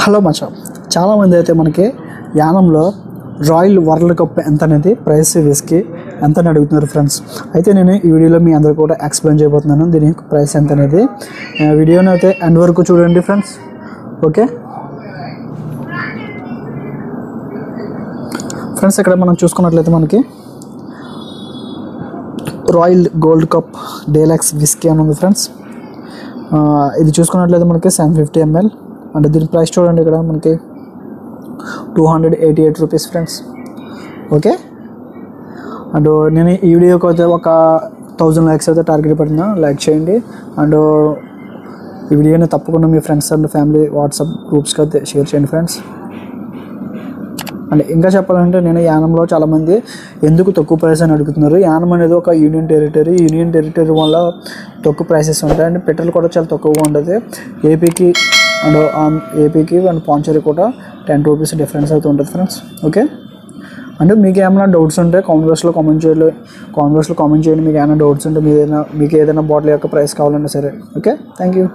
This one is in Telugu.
హలో మచా, చాలామంది అయితే మనకి యానంలో రాయల్ వరల్డ్ కప్ ఎంత అనేది ప్రైస్ విస్కీ ఎంత అని అడుగుతున్నారు ఫ్రెండ్స్. అయితే నేను ఈ వీడియోలో మీ అందరూ కూడా ఎక్స్ప్లెయిన్ చేయబోతున్నాను దీని యొక్క ప్రైస్ ఎంత అనేది. వీడియోని అయితే ఎండ్ వరకు చూడండి ఫ్రెండ్స్. ఓకే ఫ్రెండ్స్, ఇక్కడ మనం చూసుకున్నట్లయితే మనకి royal gold cup deluxe whisky అని ఉంది ఫ్రెండ్స్. ఇది చూసుకున్నట్లయితే మనకి 750 ml అంటే దీని ప్రైస్ చూడండి. ఇక్కడ మనకి 288 రూపీస్ ఫ్రెండ్స్. ఓకే, అండ్ నేను ఈ వీడియోకి అయితే ఒక 1000 లైక్స్ అయితే టార్గెట్ పెడుతున్నా. లైక్ చేయండి అండ్ ఈ వీడియోని తప్పకుండా మీ ఫ్రెండ్స్ అండ్ ఫ్యామిలీ వాట్సాప్ గ్రూప్స్కి అయితే షేర్ చేయండి ఫ్రెండ్స్. అండ్ ఇంకా చెప్పాలంటే నేను యానంలో చాలామంది ఎందుకు తక్కువ ప్రైస్ అని అడుగుతున్నారు. యానం అనేది ఒక యూనియన్ టెరిటరీ వల్ల తక్కువ ప్రైసెస్ ఉంటాయి అండ్ పెట్రోల్ కూడా చాలా తక్కువగా ఉంటుంది. ఏపీకి అండ్ పాంచరీ కూడా 10 రూపీస్ డిఫరెన్స్ అయితే ఉంటుంది ఫ్రెండ్స్. ఓకే, అంటే మీకు ఏమైనా డౌట్స్ ఉంటే కామెంట్ బాక్స్లో కామెంట్ చేయండి. మీకు ఏమైనా డౌట్స్ ఉంటే మీకు ఏదైనా బాటిల్ యొక్క ప్రైస్ కావాలన్నా సరే. Okay, thank you.